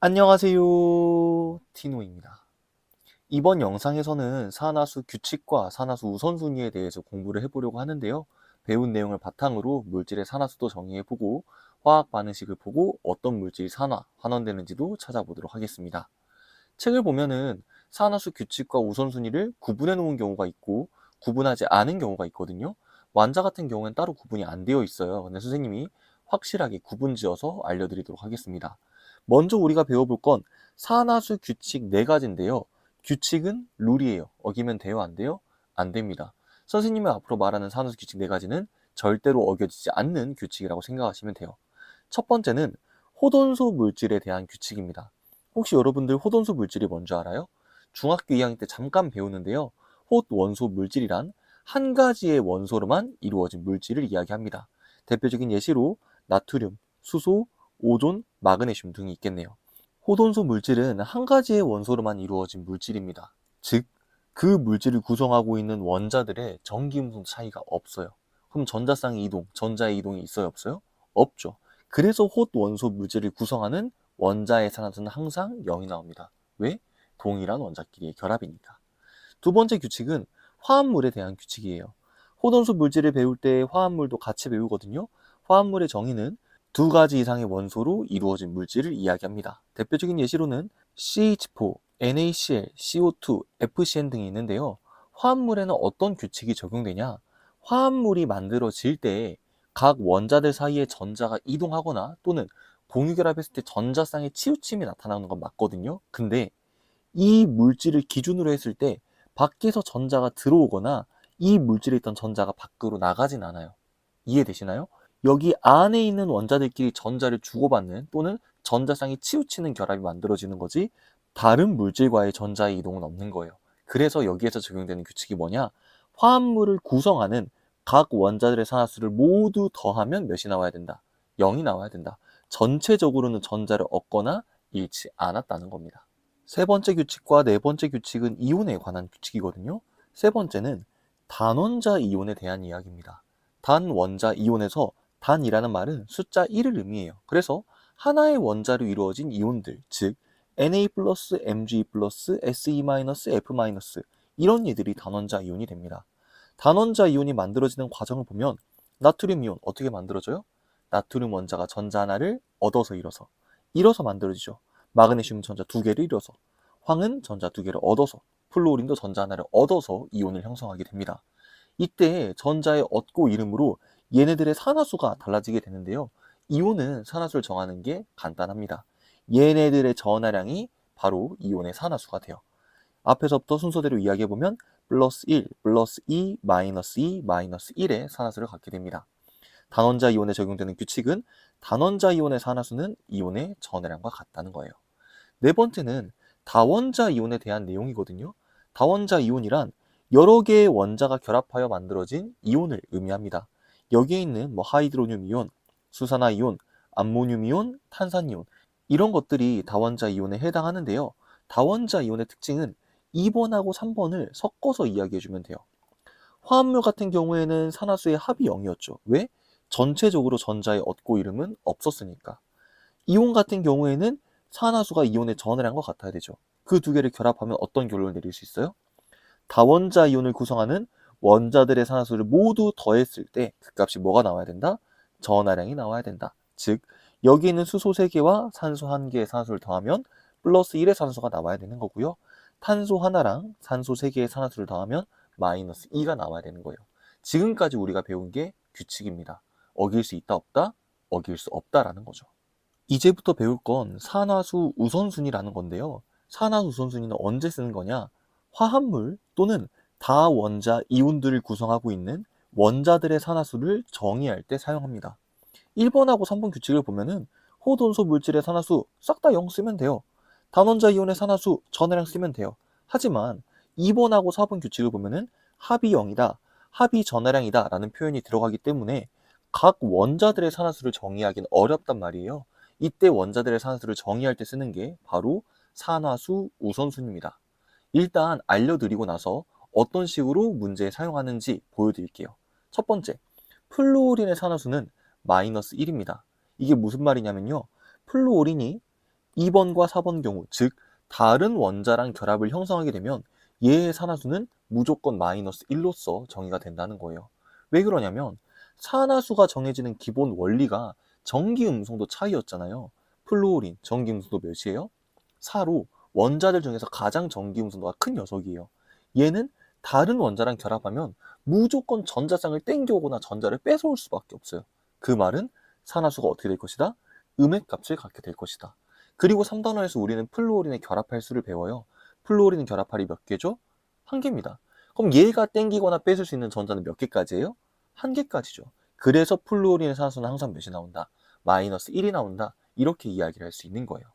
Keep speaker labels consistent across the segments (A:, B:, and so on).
A: 안녕하세요. 티노입니다. 이번 영상에서는 산화수 규칙과 산화수 우선순위에 대해서 공부를 해보려고 하는데요. 배운 내용을 바탕으로 물질의 산화수도 정의해보고 화학 반응식을 보고 어떤 물질이 환원되는지도 찾아보도록 하겠습니다. 책을 보면은 산화수 규칙과 우선순위를 구분해 놓은 경우가 있고 구분하지 않은 경우가 있거든요. 완자 같은 경우는 따로 구분이 안 되어 있어요. 근데 선생님이 확실하게 구분 지어서 알려드리도록 하겠습니다. 먼저 우리가 배워볼 건 산화수 규칙 4가지인데요. 규칙은 룰이에요. 어기면 돼요? 안 돼요? 안 됩니다. 선생님이 앞으로 말하는 산화수 규칙 4가지는 절대로 어겨지지 않는 규칙이라고 생각하시면 돼요. 첫 번째는 호돈소 물질에 대한 규칙입니다. 혹시 여러분들 호돈소 물질이 뭔지 알아요? 중학교 2학년 때 잠깐 배우는데요. 호 원소 물질이란 한 가지의 원소로만 이루어진 물질을 이야기합니다. 대표적인 예시로 나트륨, 수소, 오존, 마그네슘 등이 있겠네요. 호돈소 물질은 한 가지의 원소로만 이루어진 물질입니다. 즉, 그 물질을 구성하고 있는 원자들의 전기음성 차이가 없어요. 그럼 전자쌍의 이동, 전자의 이동이 있어요, 없어요? 없죠. 그래서 호 원소 물질을 구성하는 원자의 산화수는 항상 0이 나옵니다. 왜? 동일한 원자끼리의 결합이니까. 두 번째 규칙은 화합물에 대한 규칙이에요. 호돈소 물질을 배울 때 화합물도 같이 배우거든요. 화합물의 정의는 2가지 이상의 원소로 이루어진 물질을 이야기합니다. 대표적인 예시로는 CH4, NaCl, CO2, FCN 등이 있는데요. 화합물에는 어떤 규칙이 적용되냐? 화합물이 만들어질 때 각 원자들 사이에 전자가 이동하거나 또는 공유결합했을 때 전자쌍의 치우침이 나타나는 건 맞거든요. 근데 이 물질을 기준으로 했을 때 밖에서 전자가 들어오거나 이 물질에 있던 전자가 밖으로 나가진 않아요. 이해되시나요? 여기 안에 있는 원자들끼리 전자를 주고받는 또는 전자쌍이 치우치는 결합이 만들어지는 거지 다른 물질과의 전자의 이동은 없는 거예요. 그래서 여기에서 적용되는 규칙이 뭐냐? 화합물을 구성하는 각 원자들의 산화수를 모두 더하면 몇이 나와야 된다? 0이 나와야 된다. 전체적으로는 전자를 얻거나 잃지 않았다는 겁니다. 세 번째 규칙과 네 번째 규칙은 이온에 관한 규칙이거든요. 세 번째는 단원자 이온에 대한 이야기입니다. 단원자 이온에서 단이라는 말은 숫자 1을 의미해요. 그래서 하나의 원자로 이루어진 이온들, 즉 Na+, Mg+, Se-, F- 이런 이들이 단원자 이온이 됩니다. 단원자 이온이 만들어지는 과정을 보면 나트륨 이온 어떻게 만들어져요? 나트륨 원자가 전자 하나를 얻어서 잃어서 만들어지죠. 마그네슘 전자 2개를 잃어서, 황은 전자 2개를 얻어서, 플루오린도 전자 하나를 얻어서 이온을 형성하게 됩니다. 이때 전자의 얻고 잃음으로 얘네들의 산화수가 달라지게 되는데요. 이온은 산화수를 정하는 게 간단합니다. 얘네들의 전하량이 바로 이온의 산화수가 돼요. 앞에서부터 순서대로 이야기해보면 플러스 1, 플러스 2, 마이너스 2, 마이너스 1의 산화수를 갖게 됩니다. 단원자 이온에 적용되는 규칙은 단원자 이온의 산화수는 이온의 전하량과 같다는 거예요. 네 번째는 다원자 이온에 대한 내용이거든요. 다원자 이온이란 여러 개의 원자가 결합하여 만들어진 이온을 의미합니다. 여기에 있는 하이드로늄 이온, 수산화 이온, 암모늄 이온, 탄산 이온 이런 것들이 다원자 이온에 해당하는데요. 다원자 이온의 특징은 2번하고 3번을 섞어서 이야기해주면 돼요. 화합물 같은 경우에는 산화수의 합이 0이었죠. 왜? 전체적으로 전자의 얻고 잃음은 없었으니까. 이온 같은 경우에는 산화수가 이온의 전하량과 같아야 되죠. 그 두 개를 결합하면 어떤 결론을 내릴 수 있어요? 다원자 이온을 구성하는 원자들의 산화수를 모두 더했을 때 그 값이 뭐가 나와야 된다? 전하량이 나와야 된다. 즉 여기 있는 수소 3개와 산소 1개의 산화수를 더하면 플러스 1의 산소가 나와야 되는 거고요. 탄소 하나랑 산소 3개의 산화수를 더하면 마이너스 2가 나와야 되는 거예요. 지금까지 우리가 배운 게 규칙입니다. 어길 수 있다 없다? 어길 수 없다라는 거죠. 이제부터 배울 건 산화수 우선순위라는 건데요. 산화수 우선순위는 언제 쓰는 거냐? 화합물 또는 다원자 이온들을 구성하고 있는 원자들의 산화수를 정의할 때 사용합니다. 1번하고 3번 규칙을 보면은 호돈소 물질의 산화수 싹 다 0 쓰면 돼요. 단원자 이온의 산화수 전하량 쓰면 돼요. 하지만 2번하고 4번 규칙을 보면은 합이 0이다, 합이 전하량이다 라는 표현이 들어가기 때문에 각 원자들의 산화수를 정의하기는 어렵단 말이에요. 이때 원자들의 산화수를 정의할 때 쓰는 게 바로 산화수 우선순위입니다. 일단 알려드리고 나서 어떤 식으로 문제에 사용하는지 보여드릴게요. 첫 번째, 플루오린의 산화수는 마이너스 1입니다. 이게 무슨 말이냐면요. 플루오린이 2번과 4번 경우, 즉 다른 원자랑 결합을 형성하게 되면 얘의 산화수는 무조건 마이너스 1로서 정의가 된다는 거예요. 왜 그러냐면 산화수가 정해지는 기본 원리가 전기음성도 차이였잖아요. 플루오린 전기음성도 몇이에요? 4로 원자들 중에서 가장 전기음성도가 큰 녀석이에요. 얘는 다른 원자랑 결합하면 무조건 전자쌍을 땡겨오거나 전자를 뺏어올 수밖에 없어요. 그 말은 산화수가 어떻게 될 것이다? 음의 값을 갖게 될 것이다. 그리고 3단원에서 우리는 플루오린의 결합할 수를 배워요. 플루오린 결합할이 몇 개죠? 1개입니다. 그럼 얘가 땡기거나 뺏을 수 있는 전자는 몇 개까지예요? 1개까지죠. 그래서 플루오린의 산화수는 항상 몇이 나온다? 마이너스 1이 나온다. 이렇게 이야기를 할 수 있는 거예요.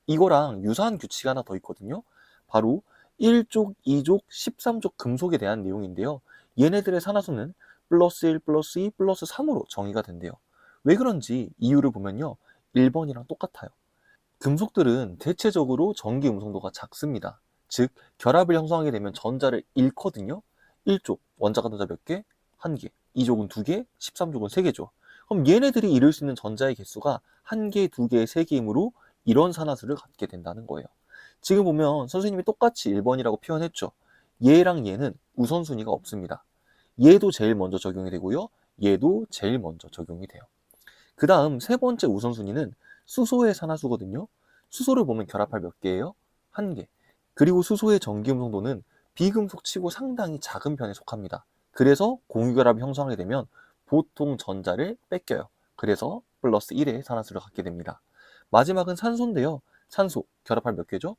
A: 이거랑 유사한 규칙이 하나 더 있거든요. 바로 1족, 2족, 13족 금속에 대한 내용인데요. 얘네들의 산화수는 플러스 1, 플러스 2, 플러스 3으로 정의가 된대요. 왜 그런지 이유를 보면요. 1번이랑 똑같아요. 금속들은 대체적으로 전기 음성도가 작습니다. 즉 결합을 형성하게 되면 전자를 잃거든요. 1족 원자가 전자 몇 개? 1개. 2족은 2개, 13족은 3개죠. 그럼 얘네들이 잃을 수 있는 전자의 개수가 1개, 2개, 3개이므로 이런 산화수를 갖게 된다는 거예요. 지금 보면 선생님이 똑같이 1번이라고 표현했죠. 얘랑 얘는 우선순위가 없습니다. 얘도 제일 먼저 적용이 되고요. 얘도 제일 먼저 적용이 돼요. 그 다음 세 번째 우선순위는 수소의 산화수거든요. 수소를 보면 결합할 몇 개예요? 1개. 그리고 수소의 전기음성도는 비금속 치고 상당히 작은 편에 속합니다. 그래서 공유결합을 형성하게 되면 보통 전자를 뺏겨요. 그래서 플러스 1의 산화수를 갖게 됩니다. 마지막은 산소인데요. 산소 결합할 몇 개죠?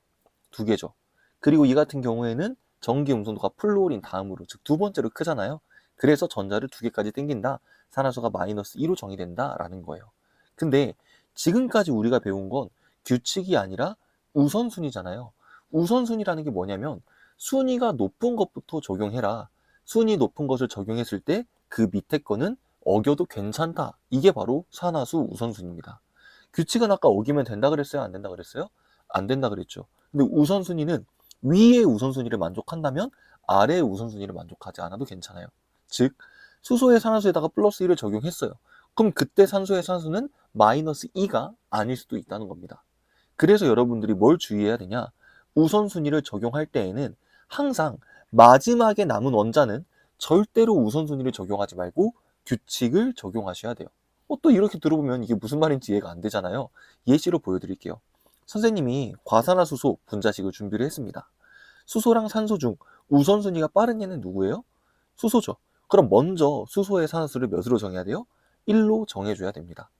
A: 2개죠. 그리고 이 같은 경우에는 전기음성도가 플루오린 다음으로 즉 두 번째로 크잖아요. 그래서 전자를 2개까지 땡긴다. 산화수가 마이너스 2로 정의된다 라는 거예요. 근데 지금까지 우리가 배운 건 규칙이 아니라 우선순위잖아요. 우선순위라는 게 뭐냐면 순위가 높은 것부터 적용해라. 순위 높은 것을 적용했을 때 그 밑에 거는 어겨도 괜찮다. 이게 바로 산화수 우선순위입니다. 규칙은 아까 어기면 된다 그랬어요? 안 된다 그랬어요? 안 된다 그랬죠. 근데 우선순위는 위의 우선순위를 만족한다면 아래의 우선순위를 만족하지 않아도 괜찮아요. 즉 수소의 산화수에다가 플러스 1을 적용했어요. 그럼 그때 산소의 산수는 마이너스 2가 아닐 수도 있다는 겁니다. 그래서 여러분들이 뭘 주의해야 되냐? 우선순위를 적용할 때에는 항상 마지막에 남은 원자는 절대로 우선순위를 적용하지 말고 규칙을 적용하셔야 돼요. 또 이렇게 들어보면 이게 무슨 말인지 이해가 안 되잖아요. 예시로 보여드릴게요. 선생님이 과산화수소 분자식을 준비를 했습니다. 수소랑 산소 중 우선순위가 빠른 얘는 누구예요? 수소죠. 그럼 먼저 수소의 산화수를 몇으로 정해야 돼요? 1로 정해줘야 됩니다.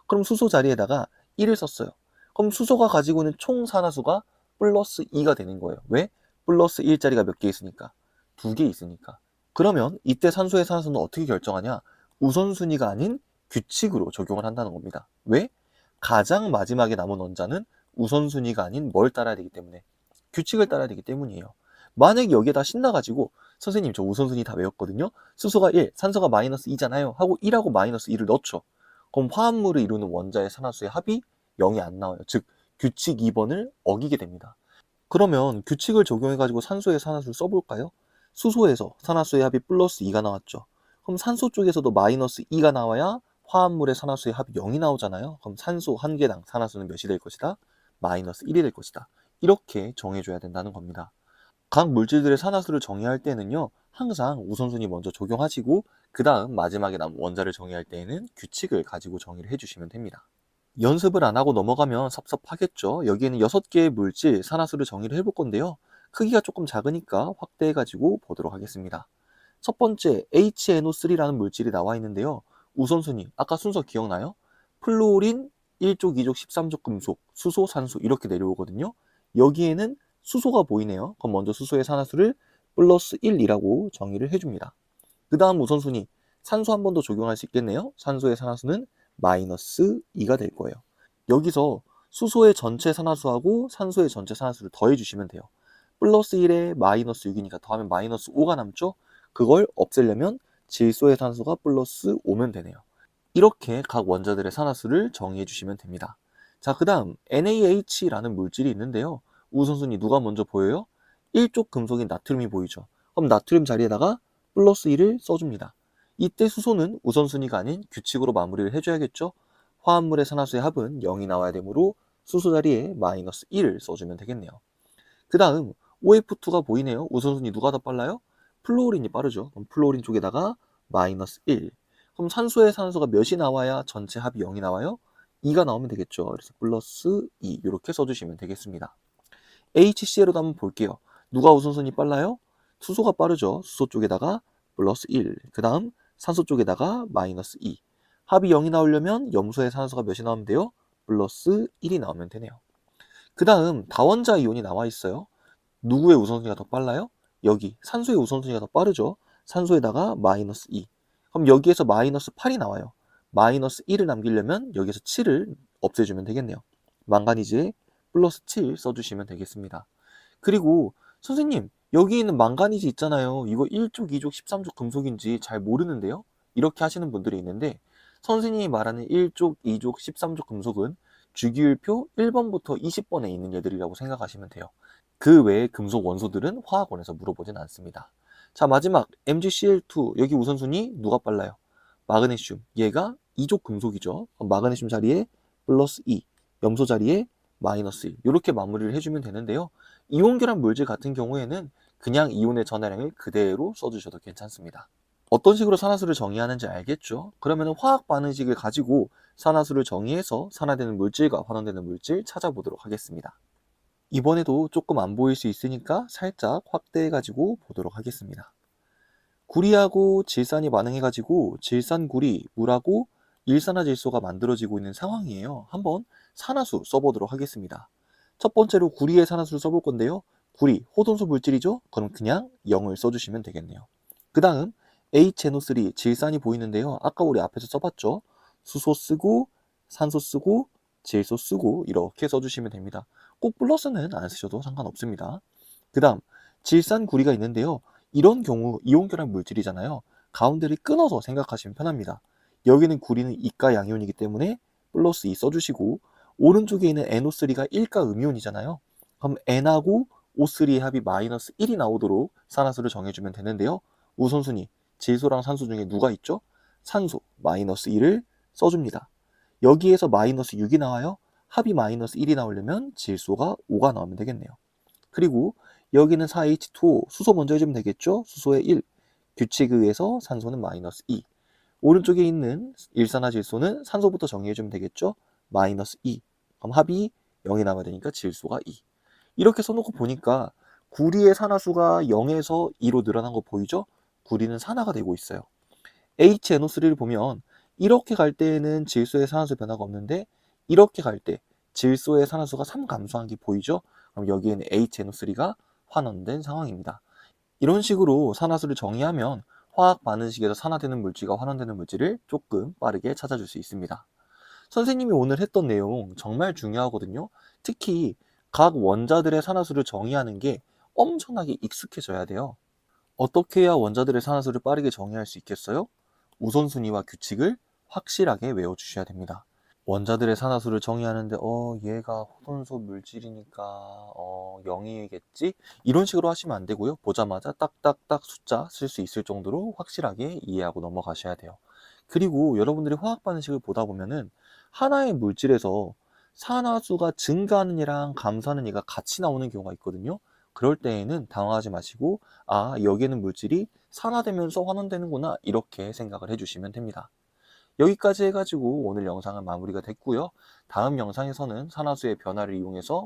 A: 그럼 수소 자리에다가 1을 썼어요. 그럼 수소가 가지고 있는 총 산화수가 플러스 2가 되는 거예요. 왜? 플러스 1자리가 몇 개 있으니까? 2개 있으니까. 그러면 이때 산소의 산화수는 어떻게 결정하냐? 우선순위가 아닌 규칙으로 적용을 한다는 겁니다. 왜? 가장 마지막에 남은 원자는 우선순위가 아닌 뭘 따라야 되기 때문에? 규칙을 따라야 되기 때문이에요. 만약에 여기에다 신나가지고 선생님 저 우선순위 다 외웠거든요. 수소가 1, 산소가 마이너스 2잖아요. 하고 1하고 마이너스 2를 넣죠. 그럼 화합물을 이루는 원자의 산화수의 합이 0이 안 나와요. 즉 규칙 2번을 어기게 됩니다. 그러면 규칙을 적용해가지고 산소의 산화수를 써볼까요? 수소에서 산화수의 합이 플러스 2가 나왔죠. 그럼 산소 쪽에서도 마이너스 2가 나와야 화합물의 산화수의 합이 0이 나오잖아요. 그럼 산소 한 개당 산화수는 몇이 될 것이다? 마이너스 1이 될 것이다. 이렇게 정해줘야 된다는 겁니다. 각 물질들의 산화수를 정의할 때는요. 항상 우선순위 먼저 적용하시고 그 다음 마지막에 남은 원자를 정의할 때에는 규칙을 가지고 정의를 해주시면 됩니다. 연습을 안 하고 넘어가면 섭섭하겠죠. 여기에는 6개의 물질 산화수를 정의를 해볼 건데요. 크기가 조금 작으니까 확대해가지고 보도록 하겠습니다. 첫 번째 HNO3라는 물질이 나와 있는데요. 우선순위 아까 순서 기억나요? 플루오린 1족, 2족, 13족 금속, 수소, 산소 이렇게 내려오거든요. 여기에는 수소가 보이네요. 그럼 먼저 수소의 산화수를 플러스 1이라고 정의를 해줍니다. 그 다음 우선순위 산소 한 번 더 적용할 수 있겠네요. 산소의 산화수는 마이너스 2가 될 거예요. 여기서 수소의 전체 산화수하고 산소의 전체 산화수를 더해주시면 돼요. 플러스 1에 마이너스 6이니까 더하면 마이너스 5가 남죠? 그걸 없애려면 질소의 산소가 플러스 5면 되네요. 이렇게 각 원자들의 산화수를 정의해 주시면 됩니다. 자, 그 다음 NaH라는 물질이 있는데요. 우선순위 누가 먼저 보여요? 1족 금속인 나트륨이 보이죠. 그럼 나트륨 자리에다가 플러스 1을 써줍니다. 이때 수소는 우선순위가 아닌 규칙으로 마무리를 해줘야겠죠. 화합물의 산화수의 합은 0이 나와야 되므로 수소 자리에 마이너스 1을 써주면 되겠네요. 그 다음 OF2가 보이네요. 우선순위 누가 더 빨라요? 플로린이 빠르죠. 그럼 플로린 쪽에다가 마이너스 1. 그럼 산소에 산소가 몇이 나와야 전체 합이 0이 나와요? 2가 나오면 되겠죠. 그래서 플러스 2 이렇게 써주시면 되겠습니다. HCl로도 한번 볼게요. 누가 우선순위 빨라요? 수소가 빠르죠. 수소 쪽에다가 플러스 1. 그 다음 산소 쪽에다가 마이너스 2. 합이 0이 나오려면 염소의 산소가 몇이 나오면 돼요? 플러스 1이 나오면 되네요. 그 다음 다원자 이온이 나와 있어요. 누구의 우선순위가 더 빨라요? 여기 산소의 우선순위가 더 빠르죠. 산소에다가 마이너스 2. 그럼 여기에서 마이너스 8이 나와요. 마이너스 1을 남기려면 여기서 7을 없애주면 되겠네요. 망가니즈에 플러스 7 써주시면 되겠습니다. 그리고 선생님 여기 있는 망가니즈 있잖아요. 이거 1족, 2족, 13족 금속인지 잘 모르는데요. 이렇게 하시는 분들이 있는데 선생님이 말하는 1족, 2족, 13족 금속은 주기율표 1번부터 20번에 있는 얘들이라고 생각하시면 돼요. 그 외의 금속 원소들은 화학원에서 물어보진 않습니다. 자, 마지막 MgCl2 여기 우선순위 누가 빨라요? 마그네슘 얘가 2족 금속이죠. 마그네슘 자리에 플러스 2, 염소 자리에 마이너스 1 이렇게 마무리를 해주면 되는데요. 이온 결합 물질 같은 경우에는 그냥 이온의 전하량을 그대로 써주셔도 괜찮습니다. 어떤 식으로 산화수를 정의하는지 알겠죠? 그러면 화학 반응식을 가지고 산화수를 정의해서 산화되는 물질과 환원되는 물질 찾아보도록 하겠습니다. 이번에도 조금 안 보일 수 있으니까 살짝 확대해가지고 보도록 하겠습니다. 구리하고 질산이 반응해가지고 질산구리, 물하고 일산화질소가 만들어지고 있는 상황이에요. 한번 산화수 써보도록 하겠습니다. 첫 번째로 구리의 산화수를 써볼 건데요. 구리, 호돈소 물질이죠? 그럼 그냥 0을 써주시면 되겠네요. 그 다음 HNO3 질산이 보이는데요. 아까 우리 앞에서 써봤죠? 수소 쓰고 산소 쓰고 질소 쓰고 이렇게 써주시면 됩니다. 꼭 플러스는 안 쓰셔도 상관없습니다. 그 다음 질산구리가 있는데요. 이런 경우 이온 결합 물질이잖아요. 가운데를 끊어서 생각하시면 편합니다. 여기는 구리는 이가 양이온이기 때문에 플러스 2 써주시고 오른쪽에 있는 NO3가 1가 음이온이잖아요. 그럼 N하고 O3의 합이 마이너스 1이 나오도록 산화수를 정해주면 되는데요. 우선순위 질소랑 산소 중에 누가 있죠? 산소 마이너스 1을 써줍니다. 여기에서 마이너스 6이 나와요. 합이 마이너스 1이 나오려면 질소가 5가 나오면 되겠네요. 그리고 여기는 4H2O 수소 먼저 해주면 되겠죠? 수소의 1 규칙에 의해서 산소는 마이너스 2 오른쪽에 있는 일산화질소는 산소부터 정의해주면 되겠죠? 마이너스 2 그럼 합이 0이 남아야 되니까 질소가 2 이렇게 써놓고 보니까 구리의 산화수가 0에서 2로 늘어난 거 보이죠? 구리는 산화가 되고 있어요. HNO3를 보면 이렇게 갈 때에는 질소의 산화수 변화가 없는데 이렇게 갈 때 질소의 산화수가 3 감소한 게 보이죠? 그럼 여기에는 HNO3가 환원된 상황입니다. 이런 식으로 산화수를 정의하면 화학 반응식에서 산화되는 물질과 환원되는 물질을 조금 빠르게 찾아줄 수 있습니다. 선생님이 오늘 했던 내용 정말 중요하거든요. 특히 각 원자들의 산화수를 정의하는 게 엄청나게 익숙해져야 돼요. 어떻게 해야 원자들의 산화수를 빠르게 정의할 수 있겠어요? 우선순위와 규칙을 확실하게 외워주셔야 됩니다. 원자들의 산화수를 정의하는데 얘가 호돈소 물질이니까 0이겠지? 이런 식으로 하시면 안 되고요. 보자마자 딱딱딱 숫자 쓸 수 있을 정도로 확실하게 이해하고 넘어가셔야 돼요. 그리고 여러분들이 화학 반응식을 보다 보면은 하나의 물질에서 산화수가 증가하는 이랑 감소하는 이가 같이 나오는 경우가 있거든요. 그럴 때에는 당황하지 마시고 여기에는 물질이 산화되면서 환원되는구나 이렇게 생각을 해주시면 됩니다. 여기까지 해가지고 오늘 영상은 마무리가 됐고요. 다음 영상에서는 산화수의 변화를 이용해서